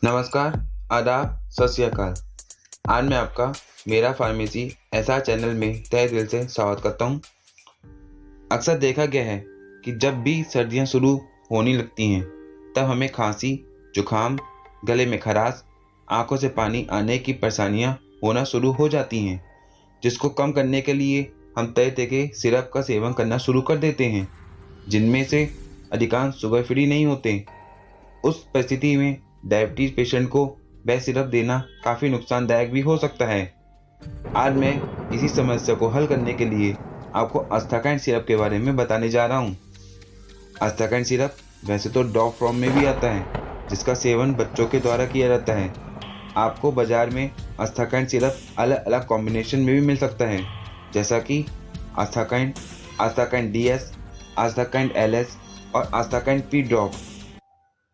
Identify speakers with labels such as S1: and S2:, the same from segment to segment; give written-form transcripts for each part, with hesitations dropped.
S1: नमस्कार, आदाब, सत श्री अकाल। आज मैं आपका मेरा फार्मेसी ऐसा चैनल में तहे दिल से स्वागत करता हूँ। अक्सर देखा गया है कि जब भी सर्दियाँ शुरू होने लगती हैं तब हमें खांसी, जुकाम, गले में खराश, आंखों से पानी आने की परेशानियाँ होना शुरू हो जाती हैं, जिसको कम करने के लिए हम तरह तरह के सिरप का सेवन करना शुरू कर देते हैं, जिनमें से अधिकांश शुगर फ्री नहीं होते। उस परिस्थिति में डायबिटीज पेशेंट को वह सिरप देना काफ़ी नुकसानदायक भी हो सकता है। आज मैं इसी समस्या को हल करने के लिए आपको अस्टाकाइन सिरप के बारे में बताने जा रहा हूँ। अस्टाकाइन सिरप वैसे तो ड्रॉप फॉर्म में भी आता है, जिसका सेवन बच्चों के द्वारा किया जाता है। आपको बाजार में अस्टाकाइन सिरप अलग अलग कॉम्बिनेशन में भी मिल सकता है, जैसा कि अस्टाकाइन, अस्टाकाइन DS, अस्टाकाइन LS और अस्टाकाइन P ड्रॉप।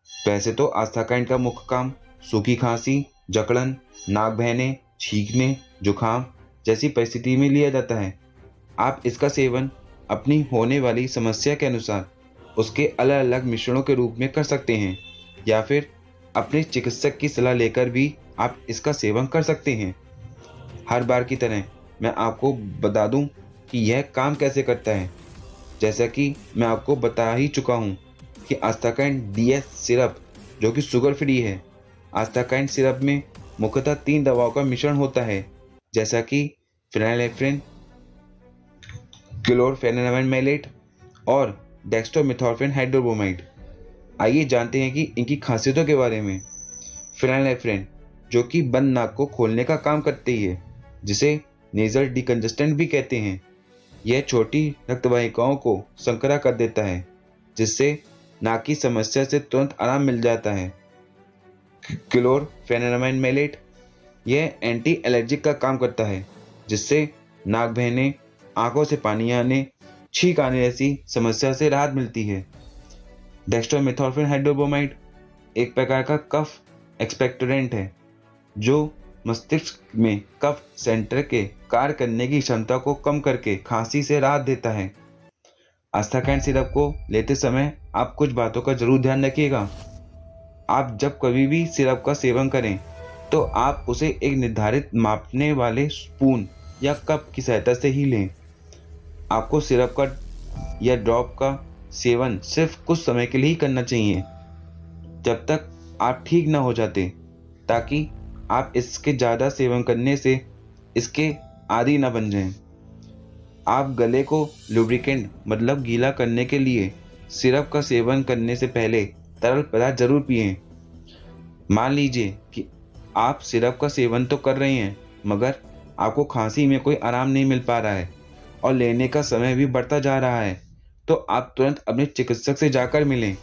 S1: वैसे तो अस्टाकाइन का मुख्य काम सूखी खांसी, जकड़न, नाक बहने, छींकने, जुकाम जैसी परिस्थिति में लिया जाता है। आप इसका सेवन अपनी होने वाली समस्या के अनुसार उसके अलग अलग मिश्रणों के रूप में कर सकते हैं, या फिर अपने चिकित्सक की सलाह लेकर भी आप इसका सेवन कर सकते हैं। हर बार की तरह मैं आपको बता दूं कि यह काम कैसे करता है। जैसा कि मैं आपको बता ही चुका हूं कि अस्टाकाइन DS सिरप जो कि शुगर फ्री है। अस्टाकाइन सिरप में मुख्यतः 3 दवाओं का मिश्रण होता है, जैसा कि फेनिलेफ्रिन, क्लोरफेनेरामाइड मैलेट और डेक्स्ट्रोमेथोर्फिन हाइड्रोब्रोमाइड। आइए जानते हैं कि इनकी खासियतों के बारे में। फेनिलेफ्रिन जो कि बंद नाक को खोलने का काम करती है, जिसे नेजल डिकंजेस्टेंट भी कहते हैं। यह छोटी रक्तवाहिकाओं को संकरा कर देता है, जिससे नाक की समस्या से तुरंत आराम मिल जाता है। क्लोरफेनेरामाइड मैलेट यह एंटी एलर्जिक का काम करता है, जिससे नाक बहने, आंखों से पानी आने, छींक आने जैसी समस्या से राहत मिलती है। डेक्स्ट्रोमेथोर्फिन हाइड्रोब्रोमाइड एक प्रकार का कफ एक्सपेक्टोरेंट है, जो मस्तिष्क में कफ सेंटर के कार्य करने की क्षमता को कम करके खांसी से राहत देता है। अस्टाकाइन सिरप को लेते समय आप कुछ बातों का जरूर ध्यान रखिएगा। आप जब कभी भी सिरप का सेवन करें तो आप उसे एक निर्धारित मापने वाले स्पून या कप की सहायता से ही लें। आपको सिरप का या ड्रॉप का सेवन सिर्फ कुछ समय के लिए ही करना चाहिए, जब तक आप ठीक ना हो जाते, ताकि आप इसके ज़्यादा सेवन करने से इसके आदी ना बन जाएं। आप गले को लुब्रिकेंट मतलब गीला करने के लिए सिरप का सेवन करने से पहले तरल पदार्थ जरूर पिएं। मान लीजिए कि आप सिरप का सेवन तो कर रहे हैं, मगर आपको खांसी में कोई आराम नहीं मिल पा रहा है और लेने का समय भी बढ़ता जा रहा है, तो आप तुरंत अपने चिकित्सक से जाकर मिलें।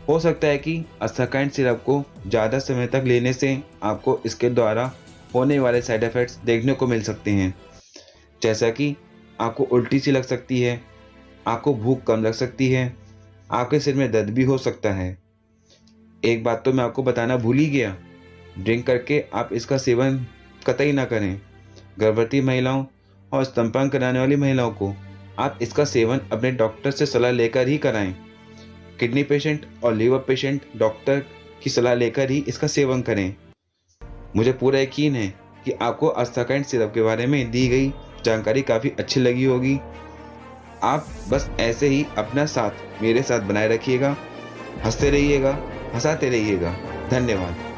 S1: हो सकता है कि अस्टाकाइन सिरप को ज़्यादा समय तक लेने से आपको इसके द्वारा होने वाले साइड इफ़ेक्ट्स देखने को मिल सकते हैं, जैसा कि आपको उल्टी सी लग सकती है, आपको भूख कम लग सकती है, आपके सिर में दर्द भी हो सकता है। एक बात तो मैं आपको बताना भूल ही गया, ड्रिंक करके आप इसका सेवन कतई ना करें। गर्भवती महिलाओं और स्तनपान कराने वाली महिलाओं को आप इसका सेवन अपने डॉक्टर से सलाह लेकर ही कराएं। किडनी पेशेंट और लीवर पेशेंट डॉक्टर की सलाह लेकर ही इसका सेवन करें। मुझे पूरा यकीन है कि आपको अस्टाकाइन सिरप के बारे में दी गई जानकारी काफ़ी अच्छी लगी होगी। आप बस ऐसे ही अपना साथ मेरे साथ बनाए रखिएगा, हंसते रहिएगा, हंसाते रहिएगा। धन्यवाद।